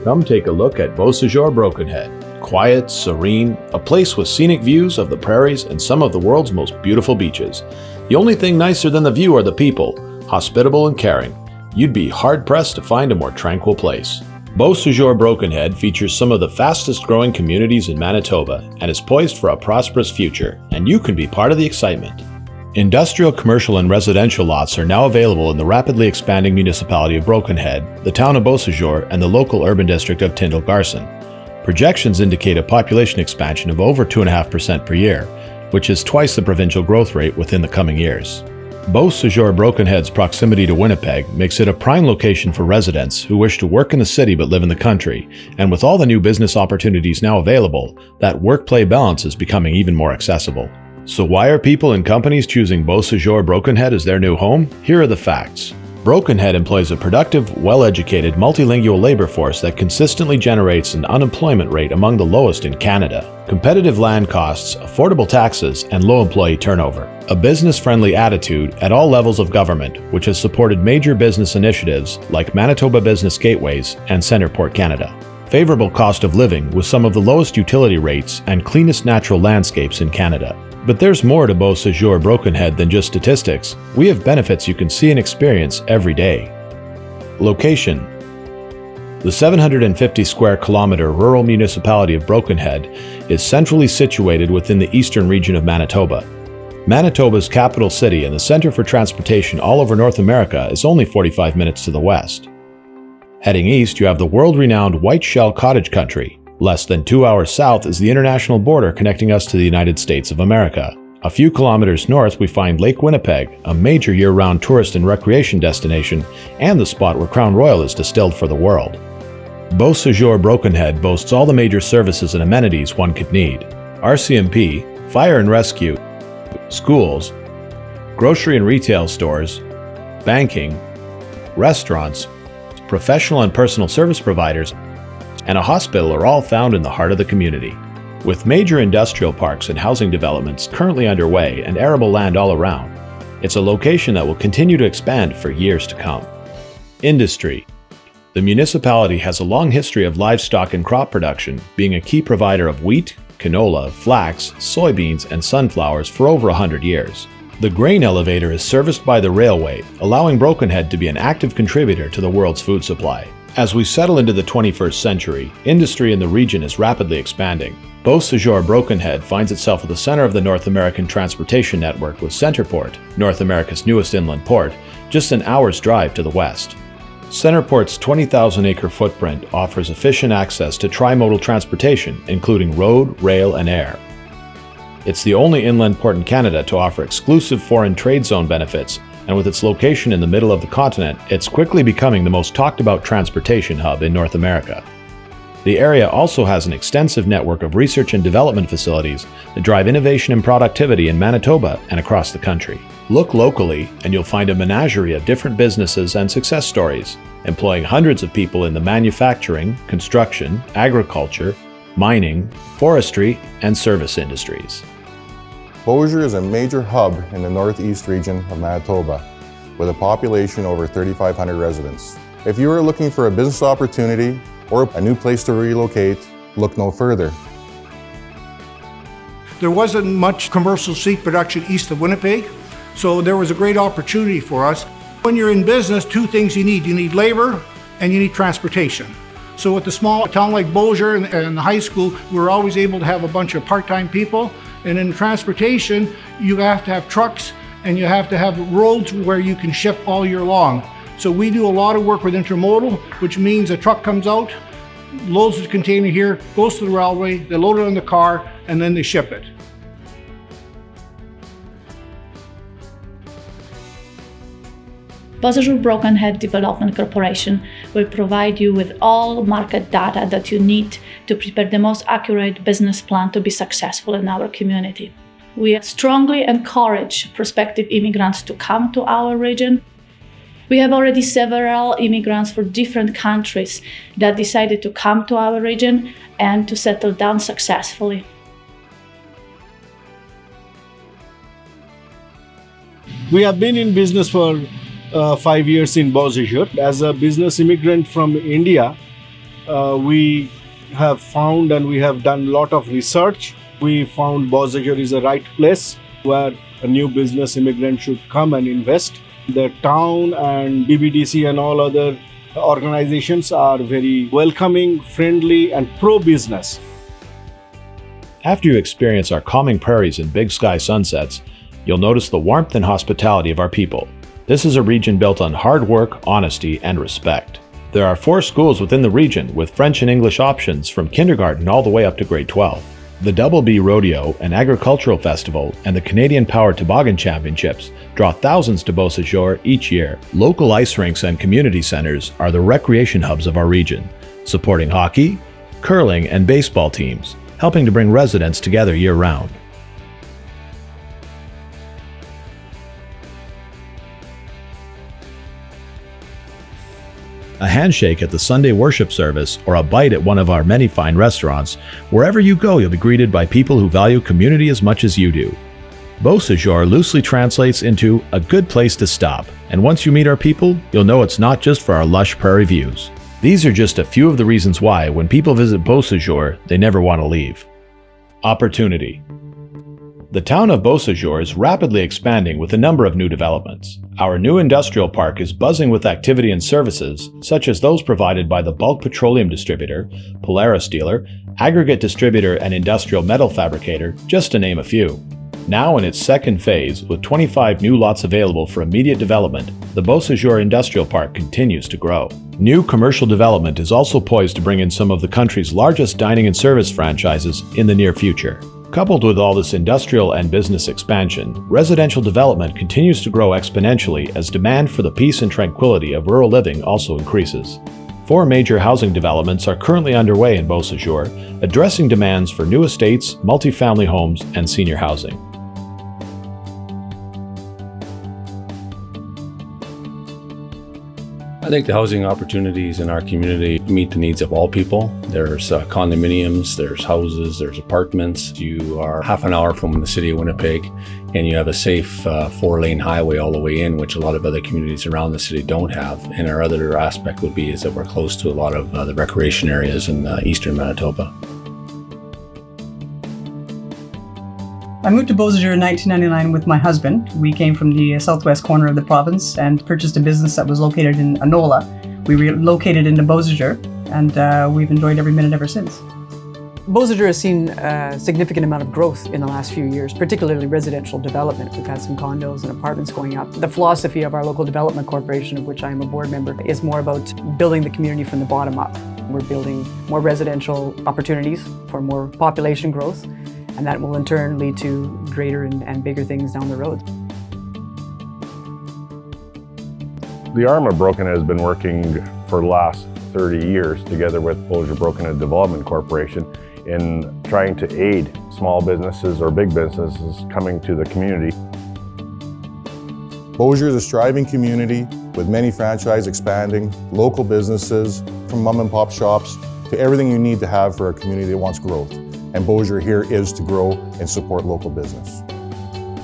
Come take a look at Beausejour Brokenhead. Quiet, serene, a place with scenic views of the prairies and some of the world's most beautiful beaches. The only thing nicer than the view are the people, hospitable and caring. You'd be hard-pressed to find a more tranquil place. Beausejour Brokenhead features some of the fastest-growing communities in Manitoba and is poised for a prosperous future, and you can be part of the excitement. Industrial, commercial, and residential lots are now available in the rapidly expanding municipality of Brokenhead, the town of Beausejour, and the local urban district of Tyndall, Garson. Projections indicate a population expansion of over 2.5% per year, which is twice the provincial growth rate within the coming years. Beausejour Brokenhead's proximity to Winnipeg makes it a prime location for residents who wish to work in the city but live in the country, and with all the new business opportunities now available, that work-play balance is becoming even more accessible. So why are people and companies choosing Beausejour Brokenhead as their new home? Here are the facts. Brokenhead employs a productive, well-educated, multilingual labor force that consistently generates an unemployment rate among the lowest in Canada, competitive land costs, affordable taxes, and low employee turnover. A business-friendly attitude at all levels of government, which has supported major business initiatives like Manitoba Business Gateways and Centerport Canada. Favorable cost of living with some of the lowest utility rates and cleanest natural landscapes in Canada. But there's more to Beausejour Brokenhead than just statistics. We have benefits you can see and experience every day. Location. The 750 square kilometer rural municipality of Brokenhead is centrally situated within the eastern region of Manitoba. Manitoba's capital city and the center for transportation all over North America is only 45 minutes to the west. Heading east, you have the world-renowned White Shell Cottage Country. Less than 2 hours south is the international border connecting us to the United States of America. A few kilometers north, we find Lake Winnipeg, a major year-round tourist and recreation destination, and the spot where Crown Royal is distilled for the world. Beausejour Brokenhead boasts all the major services and amenities one could need. RCMP, fire and rescue, schools, grocery and retail stores, banking, restaurants, professional and personal service providers, and a hospital are all found in the heart of the community. With major industrial parks and housing developments currently underway and arable land all around, it's a location that will continue to expand for years to come. Industry. The municipality has a long history of livestock and crop production, being a key provider of wheat, canola, flax, soybeans, and sunflowers for over 100 years. The grain elevator is serviced by the railway, allowing Brokenhead to be an active contributor to the world's food supply. As we settle into the 21st century, industry in the region is rapidly expanding. Beausejour Brokenhead finds itself at the center of the North American transportation network with Centerport, North America's newest inland port, just an hour's drive to the west. Centerport's 20,000-acre footprint offers efficient access to trimodal transportation, including road, rail, and air. It's the only inland port in Canada to offer exclusive foreign trade zone benefits, and with its location in the middle of the continent, it's quickly becoming the most talked about transportation hub in North America. The area also has an extensive network of research and development facilities that drive innovation and productivity in Manitoba and across the country. Look locally, and you'll find a menagerie of different businesses and success stories, employing hundreds of people in the manufacturing, construction, agriculture, mining, forestry, and service industries. Beausejour is a major hub in the northeast region of Manitoba, with a population over 3,500 residents. If you are looking for a business opportunity or a new place to relocate, look no further. There wasn't much commercial seed production east of Winnipeg, so there was a great opportunity for us. When you're in business, two things you need. You need labor and you need transportation. So with the small town like Beausejour and the high school, we were always able to have a bunch of part-time people. And in transportation, you have to have trucks and you have to have roads where you can ship all year long. So we do a lot of work with intermodal, which means a truck comes out, loads the container here, goes to the railway, they load it on the car, and then they ship it. Beausejour Brokenhead Development Corporation will provide you with all market data that you need to prepare the most accurate business plan to be successful in our community. We strongly encourage prospective immigrants to come to our region. We have already several immigrants from different countries that decided to come to our region and to settle down successfully. We have been in business for 5 years in Beausejour. As a business immigrant from India, we have found and we have done a lot of research. We found Beausejour is the right place where a new business immigrant should come and invest. The town and BBDC and all other organizations are very welcoming, friendly, and pro-business. After you experience our calming prairies and big sky sunsets, you'll notice the warmth and hospitality of our people. This is a region built on hard work, honesty, and respect. There are 4 schools within the region with French and English options from kindergarten all the way up to grade 12. The Double B Rodeo, an agricultural festival, and the Canadian Power Toboggan Championships draw thousands to Beausejour each year. Local ice rinks and community centers are the recreation hubs of our region, supporting hockey, curling, and baseball teams, helping to bring residents together year-round. A handshake at the Sunday worship service, or a bite at one of our many fine restaurants, wherever you go you'll be greeted by people who value community as much as you do. Beausejour loosely translates into a good place to stop, and once you meet our people, you'll know it's not just for our lush prairie views. These are just a few of the reasons why, when people visit Beausejour, they never want to leave. Opportunity. The town of Beausejour is rapidly expanding with a number of new developments. Our new industrial park is buzzing with activity and services, such as those provided by the bulk petroleum distributor, Polaris dealer, aggregate distributor, and industrial metal fabricator, just to name a few. Now in its second phase, with 25 new lots available for immediate development, the Beausejour Industrial Park continues to grow. New commercial development is also poised to bring in some of the country's largest dining and service franchises in the near future. Coupled with all this industrial and business expansion, residential development continues to grow exponentially as demand for the peace and tranquility of rural living also increases. 4 major housing developments are currently underway in Beausejour, addressing demands for new estates, multifamily homes, and senior housing. I think the housing opportunities in our community meet the needs of all people. There's condominiums, there's houses, there's apartments. You are half an hour from the city of Winnipeg, and you have a safe 4-lane highway all the way in, which a lot of other communities around the city don't have. And our other aspect would be is that we're close to a lot of the recreation areas in eastern Manitoba. I moved to Beausejour in 1999 with my husband. We came from the southwest corner of the province and purchased a business that was located in Anola. We relocated into Beausejour, and we've enjoyed every minute ever since. Beausejour has seen a significant amount of growth in the last few years, particularly residential development. We've had some condos and apartments going up. The philosophy of our local development corporation, of which I am a board member, is more about building the community from the bottom up. We're building more residential opportunities for more population growth, and that will in turn lead to greater and bigger things down the road. The arm of Brokenhead has been working for the last 30 years together with Beausejour Brokenhead Development Corporation in trying to aid small businesses or big businesses coming to the community. Beausejour is a striving community with many franchise expanding, local businesses, from mom and pop shops to everything you need to have for a community that wants growth. And Beausejour here is to grow and support local business.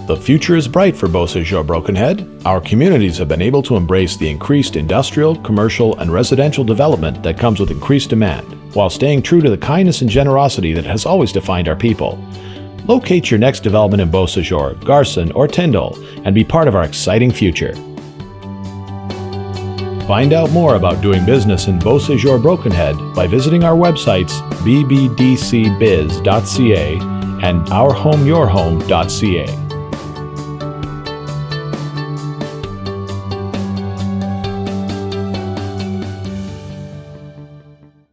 The future is bright for Beausejour Brokenhead. Our communities have been able to embrace the increased industrial, commercial, and residential development that comes with increased demand, while staying true to the kindness and generosity that has always defined our people. Locate your next development in Beausejour, Garson, or Tyndall, and be part of our exciting future. Find out more about doing business in Beausejour Brokenhead by visiting our websites bbdcbiz.ca and ourhomeyourhome.ca.